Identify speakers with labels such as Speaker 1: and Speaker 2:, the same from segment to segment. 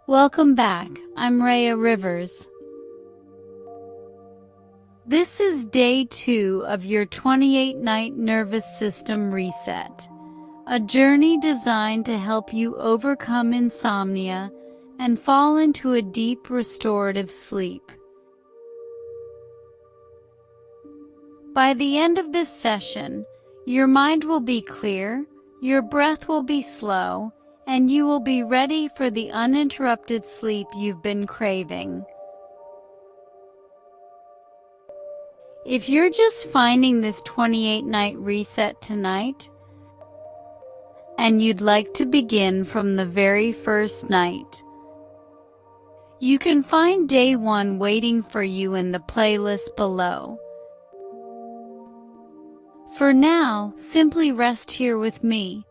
Speaker 1: Welcome back. I'm Rhea Rivers. This is day 2 of your 28-night nervous system reset, a journey designed to help you overcome insomnia and fall into a deep restorative sleep. By the end of this session, your mind will be clear, your breath will be slow, and you will be ready for the uninterrupted sleep you've been craving. If you're just finding this 28-night reset tonight, and you'd like to begin from the very first night, you can find day 1 waiting for you in the playlist below. For now, simply rest here with me.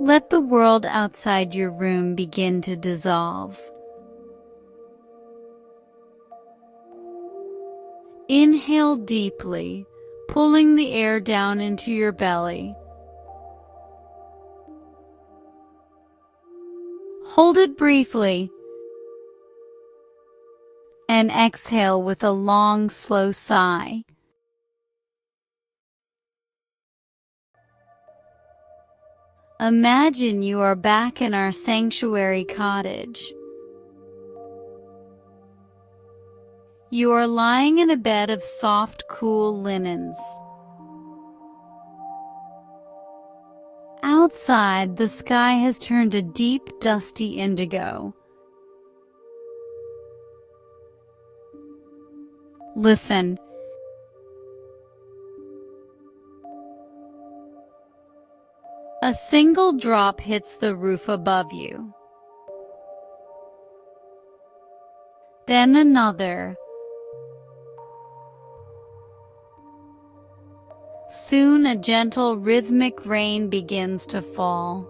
Speaker 1: Let the world outside your room begin to dissolve. Inhale deeply, pulling the air down into your belly. Hold it briefly, and exhale with a long, slow sigh. Imagine you are back in our sanctuary cottage. You are lying in a bed of soft, cool linens. Outside, the sky has turned a deep, dusty indigo. Listen. A single drop hits the roof above you. Then another. Soon a gentle rhythmic rain begins to fall.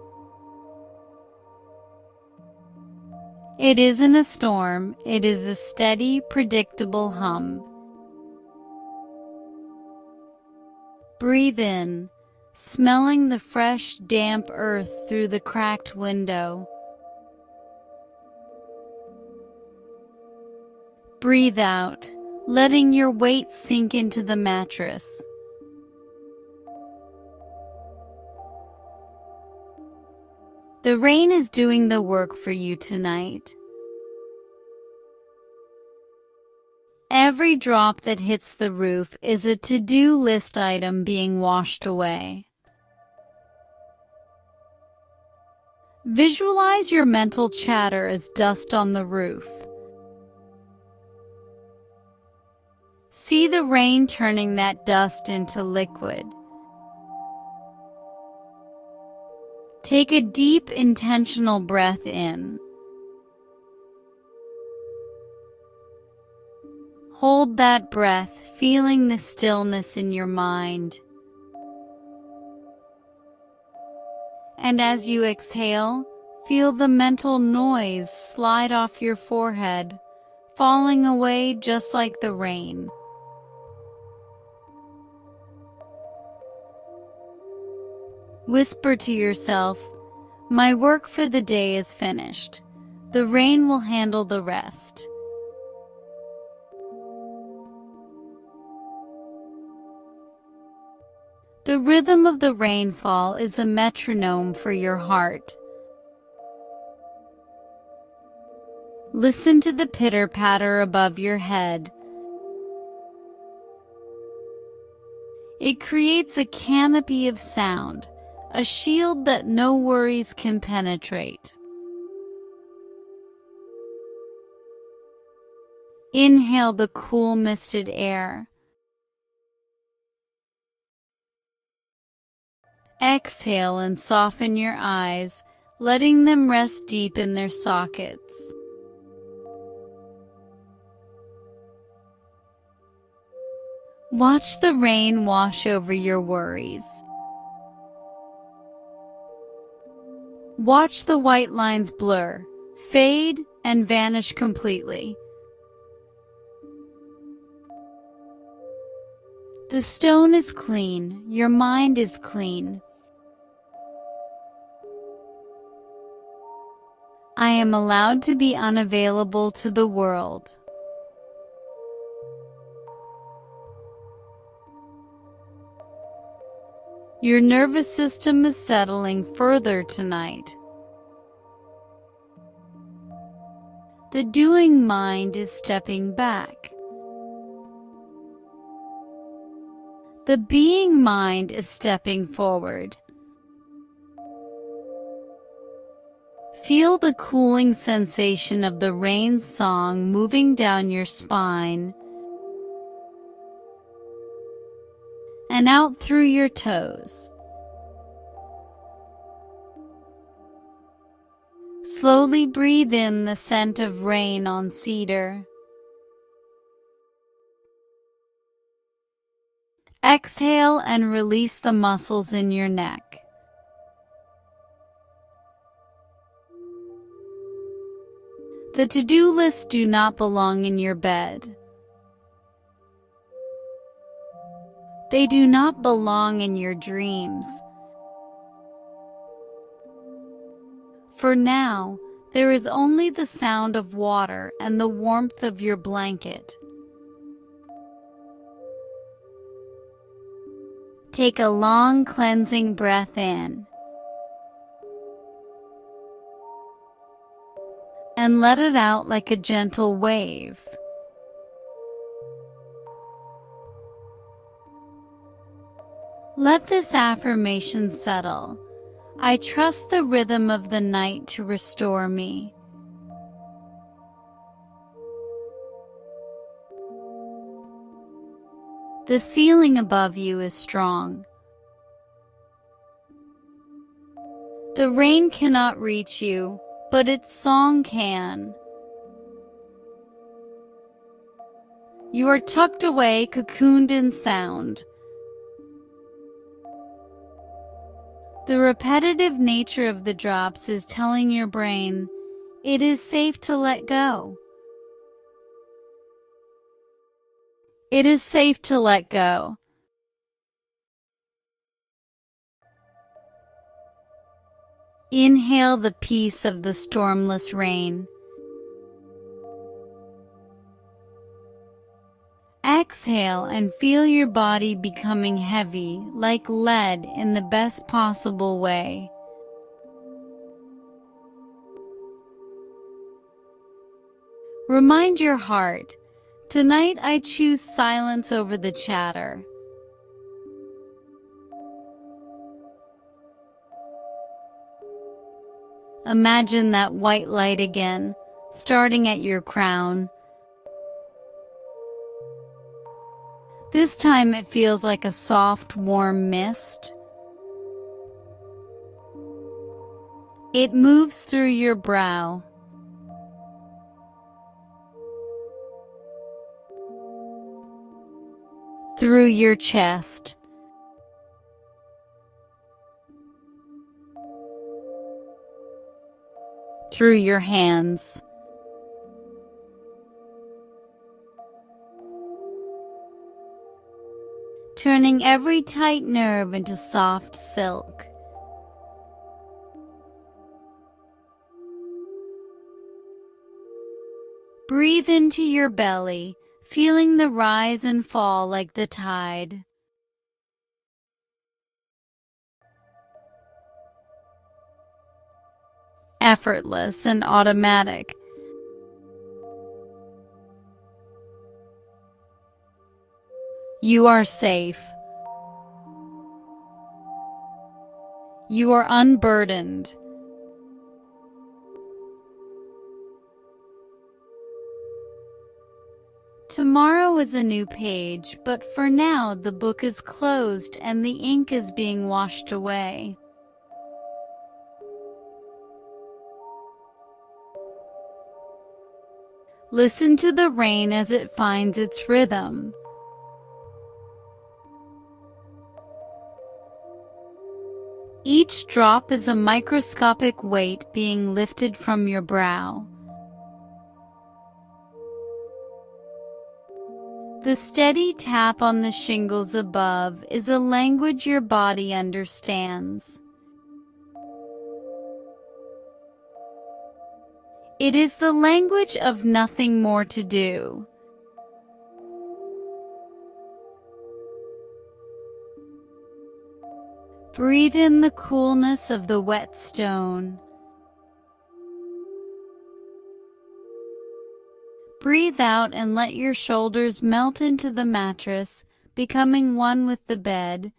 Speaker 1: It isn't a storm, it is a steady, predictable hum. Breathe in, smelling the fresh, damp earth through the cracked window. Breathe out, letting your weight sink into the mattress. The rain is doing the work for you tonight. Every drop that hits the roof is a to-do list item being washed away. Visualize your mental chatter as dust on the roof. See the rain turning that dust into liquid. Take a deep, intentional breath in. Hold that breath, feeling the stillness in your mind. And as you exhale, feel the mental noise slide off your forehead, falling away just like the rain. Whisper to yourself, "My work for the day is finished. The rain will handle the rest." The rhythm of the rainfall is a metronome for your heart. Listen to the pitter-patter above your head. It creates a canopy of sound, a shield that no worries can penetrate. Inhale the cool, misted air. Exhale and soften your eyes, letting them rest deep in their sockets. Watch the rain wash over your worries. Watch the white lines blur, fade, and vanish completely. The stone is clean, your mind is clean. I am allowed to be unavailable to the world. Your nervous system is settling further tonight. The doing mind is stepping back. The being mind is stepping forward. Feel the cooling sensation of the rain song moving down your spine and out through your toes. Slowly breathe in the scent of rain on cedar. Exhale and release the muscles in your neck. The to-do lists do not belong in your bed. They do not belong in your dreams. For now, there is only the sound of water and the warmth of your blanket. Take a long cleansing breath in and let it out like a gentle wave. Let this affirmation settle. I trust the rhythm of the night to restore me. The ceiling above you is strong. The rain cannot reach you, but its song can. You are tucked away, cocooned in sound. The repetitive nature of the drops is telling your brain, it is safe to let go. It is safe to let go. Inhale the peace of the stormless rain. Exhale and feel your body becoming heavy, like lead, in the best possible way. Remind your heart, tonight I choose silence over the chatter. Imagine that white light again, starting at your crown. This time it feels like a soft, warm mist. It moves through your brow, through your chest, through your hands, turning every tight nerve into soft silk. Breathe into your belly, feeling the rise and fall like the tide. Effortless and automatic. You are safe. You are unburdened. Tomorrow is a new page, but for now the book is closed and the ink is being washed away. Listen to the rain as it finds its rhythm. Each drop is a microscopic weight being lifted from your brow. The steady tap on the shingles above is a language your body understands. It is the language of nothing more to do. Breathe in the coolness of the wet stone. Breathe out and let your shoulders melt into the mattress, becoming one with the bed.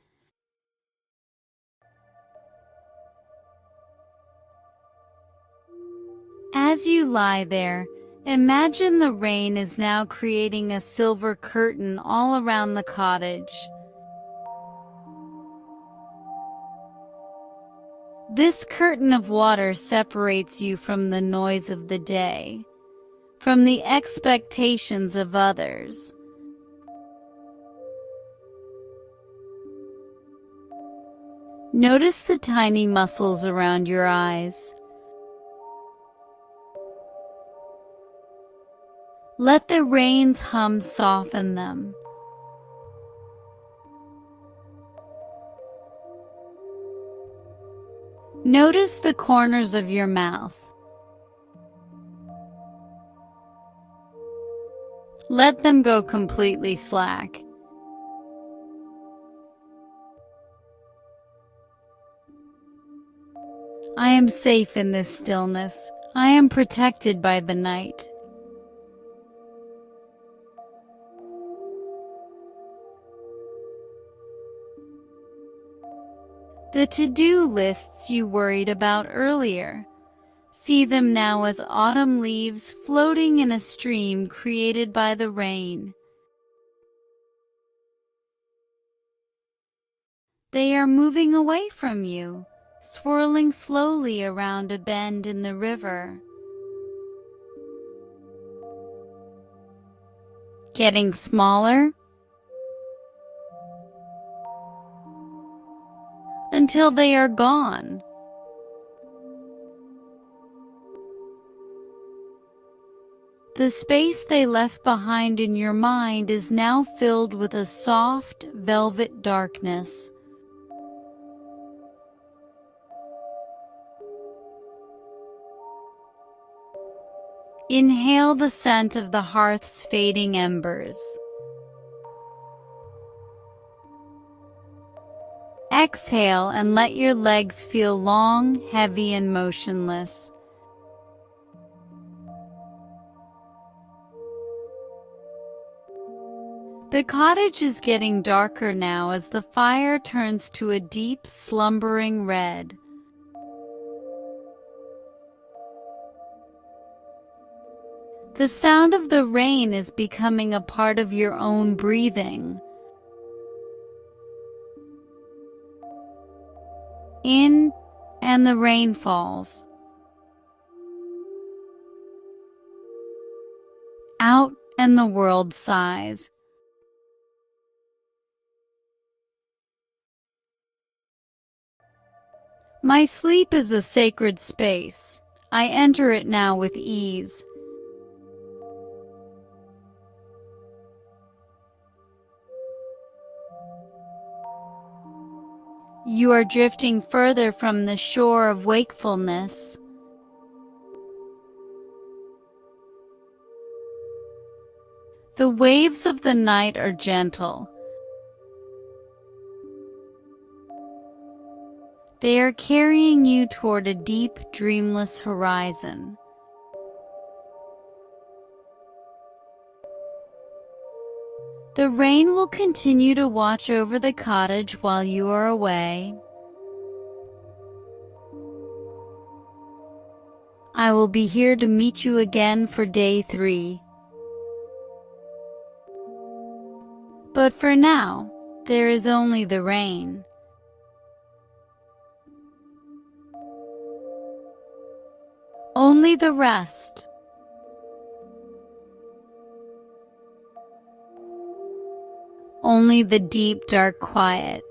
Speaker 1: As you lie there, imagine the rain is now creating a silver curtain all around the cottage. This curtain of water separates you from the noise of the day, from the expectations of others. Notice the tiny muscles around your eyes. Let the rain's hum soften them. Notice the corners of your mouth. Let them go completely slack. I am safe in this stillness. I am protected by the night. The to-do lists you worried about earlier. See them now as autumn leaves floating in a stream created by the rain. They are moving away from you, swirling slowly around a bend in the river. Getting smaller until they are gone. The space they left behind in your mind is now filled with a soft, velvet darkness. Inhale the scent of the hearth's fading embers. Exhale and let your legs feel long, heavy, and motionless. The cottage is getting darker now as the fire turns to a deep, slumbering red. The sound of the rain is becoming a part of your own breathing. In, and the rain falls. Out, and the world sighs. My sleep is a sacred space. I enter it now with ease. You are drifting further from the shore of wakefulness. The waves of the night are gentle. They are carrying you toward a deep, dreamless horizon. The rain will continue to watch over the cottage while you are away. I will be here to meet you again for day 3. But for now, there is only the rain. Only the rest. Only the deep, dark quiet.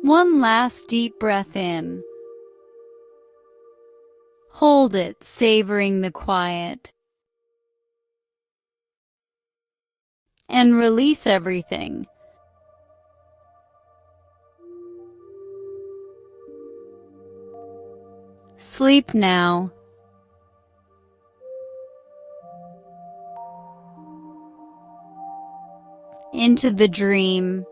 Speaker 1: One last deep breath in. Hold it, savoring the quiet. And release everything. Sleep now. Into the dream.